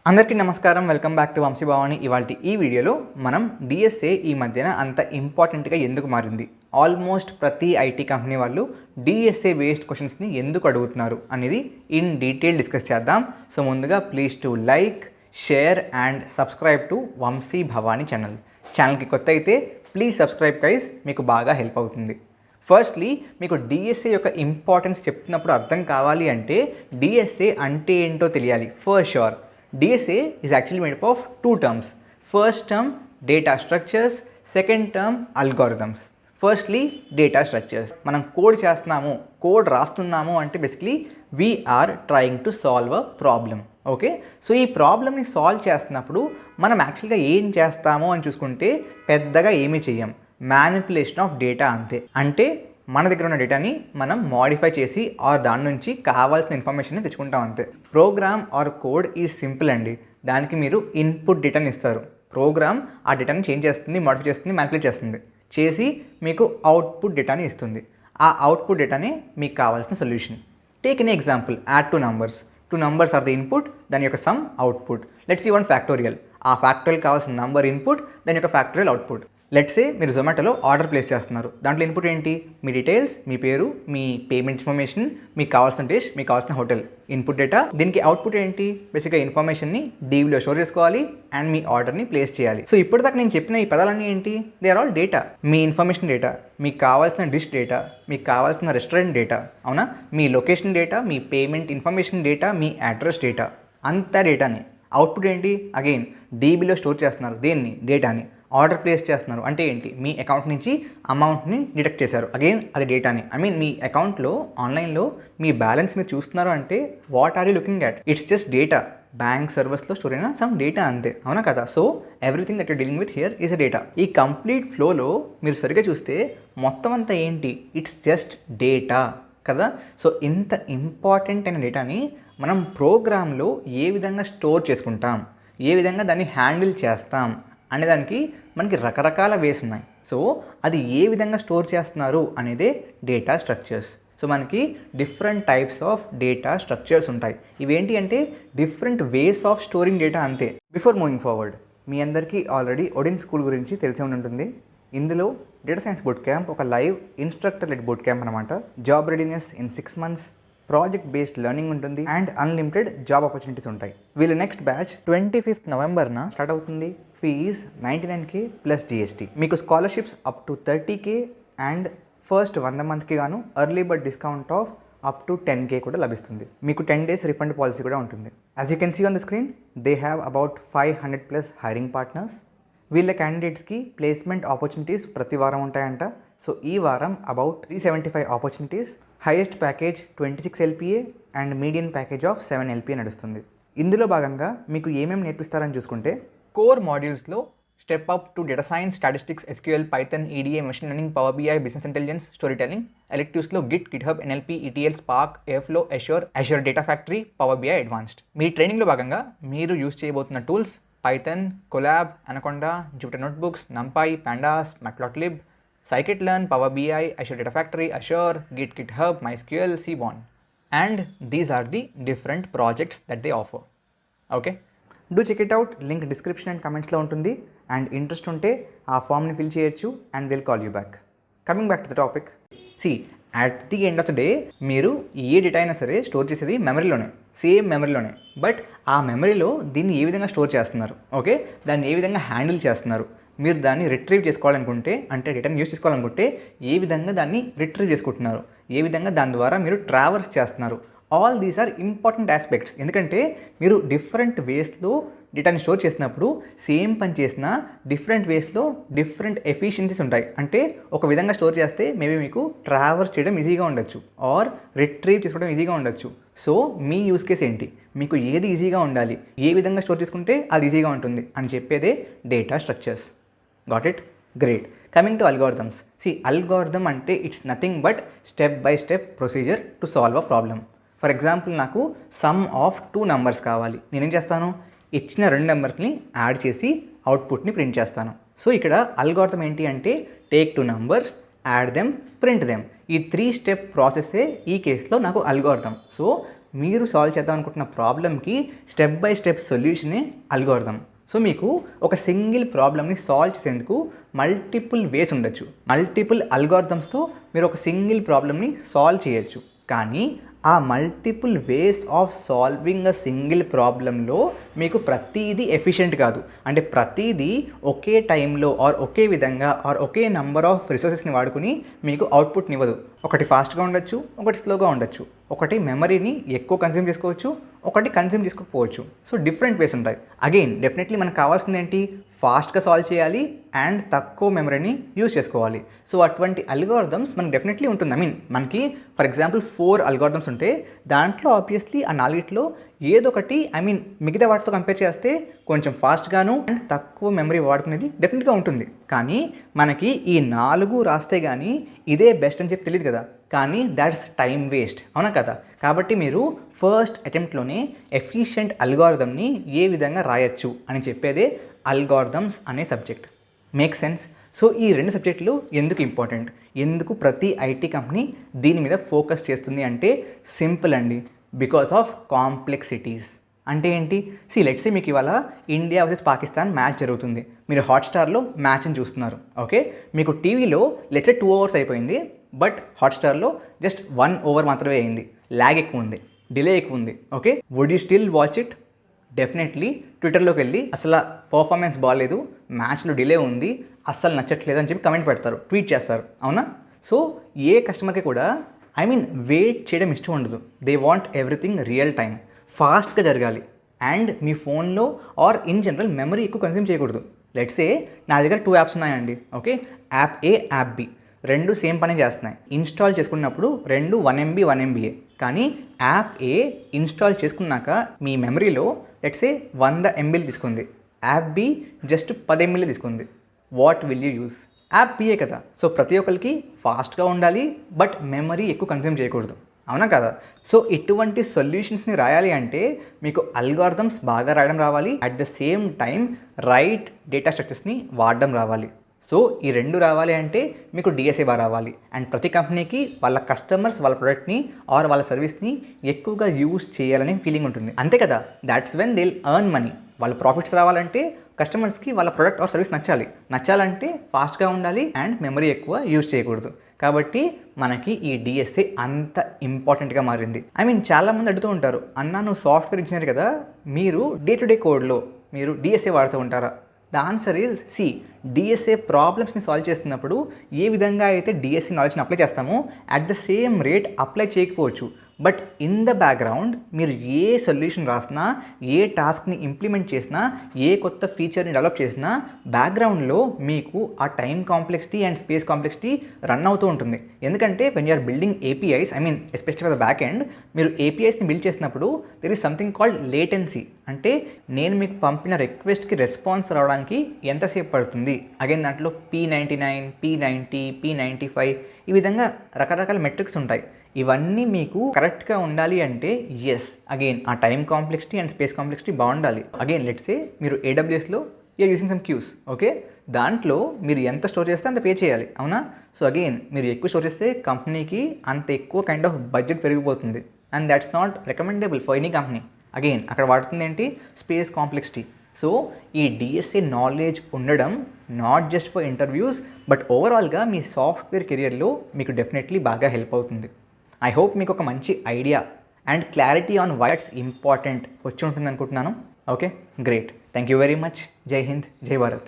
అందరికీ నమస్కారం. Welcome back to Vamshi Bhavani. ఇవాల్టి ఈ వీడియోలో మనం డిఎస్ఏ ఈ మధ్యన అంత ఇంపార్టెంట్గా ఎందుకు మారింది, ఆల్మోస్ట్ ప్రతి ఐటీ కంపెనీ వాళ్ళు డిఎస్ఏ బేస్డ్ క్వశ్చన్స్ని ఎందుకు అడుగుతున్నారు అనేది ఇన్ డీటెయిల్ డిస్కస్ చేద్దాం. సో ముందుగా please to like, share and subscribe to Vamshi Bhavani ఛానల్కి కొత్త అయితే ప్లీజ్ సబ్స్క్రైబ్ గైస్, మీకు బాగా హెల్ప్ అవుతుంది. ఫస్ట్లీ మీకు డిఎస్ఏ యొక్క ఇంపార్టెన్స్ చెప్తున్నప్పుడు అర్థం కావాలి అంటే డిఎస్ఏ అంటే ఏంటో తెలియాలి. For sure DSA is actually made up of two terms. First term data structures, second term algorithms. Firstly data structures. మనం కోడ్ రాస్తున్నాము అంటే basically we are trying to solve a problem. Okay, so ఈ ప్రాబ్లమ్ని solve చేస్తున్నప్పుడు మనం యాక్చువల్గా ఏం చేస్తాము అని చూసుకుంటే పెద్దగా ఏమీ చెయ్యం, మ్యానిపులేషన్ ఆఫ్ డేటా అంతే. అంటే మన దగ్గర ఉన్న డేటాని మనం మోడిఫై చేసి దాని నుంచి కావాల్సిన ఇన్ఫర్మేషన్ని తెచ్చుకుంటాం అంతే. Program or code is simple అండి. దానికి మీరు ఇన్పుట్ డేటాని ఇస్తారు, ప్రోగ్రామ్ ఆ డేటాని చేంజ్ చేస్తుంది, మోడిఫై చేస్తుంది, మ్యానిపులేట్ చేసి మీకు అవుట్పుట్ డేటాని ఇస్తుంది. ఆ అవుట్పుట్ డేటానే మీకు కావాల్సిన solution. Take an example, add two numbers are the input, దాని యొక్క sum output. Let's see one factorial. ఆ ఫ్యాక్టోరియల్ కావాల్సిన నంబర్ ఇన్పుట్, దాని యొక్క ఫ్యాక్టోరియల్ అవుట్పుట్. లెట్స్ సే మీరు జొమాటోలో ఆర్డర్ ప్లేస్ చేస్తున్నారు. దాంట్లో ఇన్పుట్ ఏంటి? మీ డీటెయిల్స్, మీ పేరు, మీ పేమెంట్ ఇన్ఫర్మేషన్, మీకు కావాల్సిన డిష్, మీకు కావాల్సిన హోటల్, ఇన్పుట్ డేటా. దీనికి అవుట్పుట్ ఏంటి? బేసిక్గా ఇన్ఫర్మేషన్ని డీబీలో స్టోర్ చేసుకోవాలి అండ్ మీ ఆర్డర్ని ప్లేస్ చేయాలి. సో ఇప్పటిదాకా నేను చెప్పిన ఈ పదాలన్నీ ఏంటి? They are all data. మీ ఇన్ఫర్మేషన్ డేటా, మీకు కావాల్సిన డిష్ డేటా, మీకు కావాల్సిన రెస్టారెంట్ డేటా, అవునా, మీ లొకేషన్ డేటా, మీ పేమెంట్ ఇన్ఫర్మేషన్ డేటా, మీ అడ్రస్ డేటా, అంతా డేటాని. అవుట్పుట్ ఏంటి? అగైన్ డీబీలో స్టోర్ చేస్తున్నారు దేన్ని? డేటాని. ఆర్డర్ ప్లేస్ చేస్తున్నారు అంటే ఏంటి? మీ అకౌంట్ నుంచి అమౌంట్ని డిడక్ట్ చేశారు, అగైన్ అది డేటాని. మీ అకౌంట్లో ఆన్లైన్లో మీ బ్యాలెన్స్ మీరు చూస్తున్నారు అంటే what are you looking at? It's just data. Bank సర్వీస్లో స్టోర్ అయిన సమ్ డేటా అంతే, అవునా కదా? So everything that you dealing with here is a data. ఈ కంప్లీట్ ఫ్లోలో మీరు సరిగ్గా చూస్తే మొత్తం అంతా ఏంటి? ఇట్స్ జస్ట్ డేటా కదా. సో ఇంత ఇంపార్టెంట్ అయిన డేటాని మనం ప్రోగ్రాంలో ఏ విధంగా స్టోర్ చేసుకుంటాం, ఏ విధంగా దాన్ని హ్యాండిల్ చేస్తాం అనేదానికి మనకి రకరకాల వేస్ ఉన్నాయి. సో అది ఏ విధంగా స్టోర్ చేస్తున్నారు అనేదే డేటా స్ట్రక్చర్స్. సో మనకి different types of data structures ఉంటాయి. ఇవేంటి అంటే different ways of storing data అంతే. బిఫోర్ మూవింగ్ ఫార్వర్డ్, మీ అందరికీ ఆల్రెడీ ఒడిన్ స్కూల్ గురించి తెలిసే ఉంటుంది. ఇందులో డేటా సైన్స్ బూట్ క్యాంప్ ఒక live instructor led boot camp అనమాట. Job readiness in 6 months, project based learning ఉంటుంది అండ్ అన్లిమిటెడ్ జాబ్ ఆపర్చునిటీస్ ఉంటాయి. వీళ్ళ next batch 25th November start అవుతుంది. ఫీజ్ 99K ప్లస్ GST. మీకు scholarships up to 30K and first 100 monthsకి గాను early bird discount of up to 10K కూడా లభిస్తుంది. మీకు 10 days రిఫండ్ పాలసీ కూడా ఉంటుంది. As you can see on the screen, they have about 500+ hiring partners. వీళ్ళ క్యాండిడేట్స్కి ప్లేస్మెంట్ ఆపర్చునిటీస్ ప్రతి వారం ఉంటాయంట. సో ఈ వారం about 375 opportunities. Highest package 26 LPA and median package of 7 LPA నడుస్తుంది. ఇందులో భాగంగా మీకు ఏమేమి నేర్పిస్తారని చూసుకుంటే, కోర్ మాడ్యూల్స్లో step up to data science, statistics, SQL, Python, EDA, machine learning, power BI, business intelligence, story telling. ఎలెక్టివ్స్లో GitHub, NLP, ETL, Spark, Airflow, Azure data factory, power BI advanced. మీ ట్రైనింగ్లో భాగంగా మీరు యూస్ చేయబోతున్న tools Python, Colab, Anaconda, Jupyter notebooks, NumPy, pandas, మ్యాట్ప్లాట్లిబ్, scikit-learn, Power BI, Azure Data Factory, Azure, GitHub, MySQL, Seaborn. And these are the different projects that they offer. Okay? Do check it out. Link description and comments లో ఉంటుంది. And interest ఉంటే ఆ ఫామ్ని fill చేయొచ్చు and they'll call you back. Coming back to the topic. See, at the end of the day, మీరు ఏ data అయినా సరే store చేసేది మెమరీలోనే, సేమ్ మెమరీలోనే. బట్ ఆ మెమరీలో దీన్ని ఏ విధంగా స్టోర్ చేస్తున్నారు, ఓకే, దాన్ని ఏ విధంగా హ్యాండిల్ చేస్తున్నారు, మీరు దాన్ని రిట్రీవ్ చేసుకోవాలనుకుంటే, అంటే డేటాని యూస్ చేసుకోవాలనుకుంటే ఏ విధంగా దాన్ని రిట్రీవ్ చేసుకుంటున్నారు, ఏ విధంగా దాని ద్వారా మీరు ట్రావర్స్ చేస్తున్నారు, all these are important aspects. ఎందుకంటే మీరు డిఫరెంట్ వేస్లో డేటాని స్టోర్ చేసినప్పుడు సేమ్ పని చేసిన డిఫరెంట్ వేస్లో డిఫరెంట్ ఎఫిషియన్సీస్ ఉంటాయి. అంటే ఒక విధంగా స్టోర్ చేస్తే మేబీ మీకు ట్రావర్స్ చేయడం ఈజీగా ఉండొచ్చు ఆర్ రిట్రీవ్ చేసుకోవడం ఈజీగా ఉండొచ్చు. సో మీ యూస్ కేస్ ఏంటి, మీకు ఏది ఈజీగా ఉండాలి, ఏ విధంగా స్టోర్ చేసుకుంటే అది ఈజీగా ఉంటుంది అని చెప్పేదే data structures. Got it? Great. Coming to algorithms. See, algorithm అంటే it's nothing but step by step procedure to solve a problem. For example, నాకు sum of 2 numbers కావాలి. నేనేం చేస్తాను? ఇచ్చిన 2 నెంబర్స్ని యాడ్ చేసి అవుట్పుట్ని ప్రింట్ చేస్తాను. సో ఇక్కడ అల్గోరిథం ఏంటి అంటే take 2 numbers, add them, print them. ఈ 3 step ప్రాసెస్సే ఈ కేసులో నాకు అల్గోరిథం. సో మీరు సాల్వ్ చేద్దాం అనుకుంటున్న ప్రాబ్లమ్కి స్టెప్ బై స్టెప్ సొల్యూషనే అల్గోరిథం. సో మీకు ఒక సింగిల్ ప్రాబ్లమ్ని సాల్వ్ చేసేందుకు మల్టిపుల్ వేస్ ఉండొచ్చు. మల్టిపుల్ అల్గోరిథమ్స్తో మీరు ఒక సింగిల్ ప్రాబ్లమ్ని సాల్వ్ చేయొచ్చు. కానీ ఆ multiple ways of solving a single ప్రాబ్లంలో మీకు ప్రతిదీ ఎఫిషియెంట్ కాదు. అంటే ప్రతిదీ ఒకే టైంలో ఆర్ ఒకే విధంగా ఆర్ ఒకే నెంబర్ ఆఫ్ రిసోర్సెస్ని వాడుకుని మీకు అవుట్పుట్ని ఇవ్వదు. ఒకటి ఫాస్ట్గా ఉండొచ్చు, ఒకటి స్లోగా ఉండొచ్చు, ఒకటి మెమరీని ఎక్కువ కన్జ్యూమ్ చేసుకోవచ్చు, ఒకటి కన్జ్యూమ్ చేసుకోకపోవచ్చు. సో డిఫరెంట్ వేస్ ఉంటాయి. అగైన్ డెఫినెట్లీ మనకు కావాల్సింది ఏంటి, ఫాస్ట్గా సాల్వ్ చేయాలి అండ్ తక్కువ మెమరీని యూజ్ చేసుకోవాలి. సో అటువంటి అల్గోరిథమ్స్ మనకి డెఫినెట్లీ ఉంటుంది. మనకి ఫర్ ఎగ్జాంపుల్ 4 అల్గోరిథమ్స్ ఉంటే దాంట్లో ఆబ్వియస్లీ ఆ 4ట్లో ఏదో ఒకటి మిగతా వాటితో కంపేర్ చేస్తే కొంచెం ఫాస్ట్గాను అండ్ తక్కువ మెమరీ వాడుకునేది డెఫినెట్గా ఉంటుంది. కానీ మనకి ఈ 4 రాస్తే కానీ ఇదే బెస్ట్ అని చెప్పి తెలియదు కదా. కానీ దాట్స్ టైం వేస్ట్, అవునా కదా. కాబట్టి మీరు ఫస్ట్ అటెంప్ట్లోనే ఎఫిషియెంట్ అల్గోరిథమ్ని ఏ విధంగా రాయొచ్చు అని చెప్పేదే అల్గోరిథమ్స్ అనే సబ్జెక్ట్. Make sense? సో ఈ 2 సబ్జెక్టులు ఎందుకు ఇంపార్టెంట్, ఎందుకు ప్రతి ఐటీ కంపెనీ దీని మీద ఫోకస్ చేస్తుంది అంటే సింపుల్ అండి, బికాస్ ఆఫ్ కాంప్లెక్సిటీస్. అంటే ఏంటి, లెట్స్ సే మీకు ఇవాళ ఇండియా వర్సెస్ పాకిస్తాన్ మ్యాచ్ జరుగుతుంది. మీరు హాట్స్టార్లో మ్యాచ్ని చూస్తున్నారు. ఓకే, మీకు టీవీలో లెట్స్ సే 2 hours అయిపోయింది, బట్ హాట్స్టార్లో జస్ట్ 1 hour మాత్రమే అయింది. ల్యాగ్ ఎక్కువ ఉంది, డిలే ఎక్కువ ఉంది. Okay, would you still watch it? Definitely ట్విట్టర్లోకి వెళ్ళి అసలు పర్ఫార్మెన్స్ బాగాలేదు, మ్యాచ్లో డిలే ఉంది, అస్సలు నచ్చట్లేదు అని చెప్పి కమెంట్ పెడతారు, ట్వీట్ చేస్తారు, అవునా. సో ఏ కస్టమర్కి కూడా వెయిట్ చేయడం ఇష్టం ఉండదు. They want everything real time, ఫాస్ట్గా జరగాలి. అండ్ మీ ఫోన్లో ఆర్ ఇన్ జనరల్ మెమరీ ఎక్కువ కన్జ్యూమ్ చేయకూడదు. లెట్స్ సే నా దగ్గర 2 apps ఉన్నాయండి. ఓకే, యాప్ ఏ, యాప్ బి, రెండు సేమ్ పని చేస్తున్నాయి. ఇన్స్టాల్ చేసుకున్నప్పుడు రెండు 1 MB 1 MBయే. కానీ యాప్ ఏ ఇన్స్టాల్ చేసుకున్నాక మీ మెమరీలో లెట్స్ సే 100 MB తీసుకుంది, యాప్ బి జస్ట్ 10 MB తీసుకుంది. What will you use? App బియే కదా. సో ప్రతి ఒక్కరికి ఫాస్ట్గా ఉండాలి, బట్ మెమరీ ఎక్కువ కన్జ్యూమ్ చేయకూడదు, అవునా కదా. సో ఇటువంటి సొల్యూషన్స్ని రాయాలి అంటే మీకు అల్గోరిథమ్స్ బాగా రాయడం రావాలి, at the same time right data స్ట్రక్చర్స్ని వాడడం రావాలి. సో ఈ 2 రావాలి అంటే మీకు డిఎస్ఏ బాగా రావాలి. అండ్ ప్రతి కంపెనీకి వాళ్ళ కస్టమర్స్ వాళ్ళ ప్రోడక్ట్ని ఆర్ వాళ్ళ సర్వీస్ని ఎక్కువగా యూజ్ చేయాలనే ఫీలింగ్ ఉంటుంది, అంతే కదా. That's when they will earn money. వాళ్ళ ప్రాఫిట్స్ రావాలంటే కస్టమర్స్కి వాళ్ళ ప్రోడక్ట్ ఆర్ సర్వీస్ నచ్చాలంటే ఫాస్ట్గా ఉండాలి అండ్ మెమరీ ఎక్కువ యూజ్ చేయకూడదు. కాబట్టి మనకి ఈ డిఎస్ఏ అంత ఇంపార్టెంట్గా మారింది. చాలామంది అడుగుతూ ఉంటారు, అన్న నువ్వు సాఫ్ట్వేర్ ఇంజనీర్ కదా, మీరు డే టు డే కోడ్లో మీరు డిఎస్ఏ వాడుతూ ఉంటారా? ద ఆన్సర్ ఈజ్ డిఎస్ఏ ప్రాబ్లమ్స్ని సాల్వ్ చేస్తున్నప్పుడు ఏ విధంగా అయితే డిఎస్ఏ నాలెడ్జ్ని అప్లై చేస్తామో at the same rate apply చేయకపోవచ్చు. బట్ ఇన్ ద బ్యాక్గ్రౌండ్ మీరు ఏ సొల్యూషన్ రాసినా, ఏ టాస్క్ని ఇంప్లిమెంట్ చేసినా, ఏ కొత్త ఫీచర్ని డెవలప్ చేసినా బ్యాక్గ్రౌండ్లో మీకు ఆ time complexity and space complexity run అవుతూ ఉంటుంది. ఎందుకంటే when you're building APIs, especially for the back end, మీరు ఏపీఐస్ని బిల్డ్ చేసినప్పుడు there is something called latency. అంటే నేను మీకు పంపిన రిక్వెస్ట్కి రెస్పాన్స్ రావడానికి ఎంతసేపు పడుతుంది. అగైన్ దాంట్లో P99, P90, P95 ఈ విధంగా రకరకాల మెట్రిక్స్ ఉంటాయి. ఇవన్నీ మీకు కరెక్ట్గా ఉండాలి అంటే అగైన్ ఆ time complexity and space complexity బాగుండాలి. అగైన్ లెట్స్ సే మీరు AWSలో యూజింగ్ సమ్ క్యూస్. ఓకే, దాంట్లో మీరు ఎంత స్టోర్ చేస్తే అంత పే చేయాలి, అవునా. సో అగైన్ మీరు ఎక్కువ స్టోర్ చేస్తే కంపెనీకి అంత ఎక్కువ కైండ్ ఆఫ్ బడ్జెట్ పెరిగిపోతుంది. And that's not recommendable for any company. Again అక్కడ వాడుతుంది ఏంటి, స్పేస్ కాంప్లెక్సిటీ. సో ఈ డిఎస్ఏ నాలెడ్జ్ ఉండడం not just for interviews but ఓవరాల్గా మీ సాఫ్ట్వేర్ కెరియర్లో మీకు డెఫినెట్లీ బాగా హెల్ప్ అవుతుంది. ఐ హోప్ మీకు ఒక మంచి idea and clarity on why it's important వచ్చి ఉంటుంది అనుకుంటున్నాను. Okay, great. Thank you very much. జై హింద్, జై భారత్.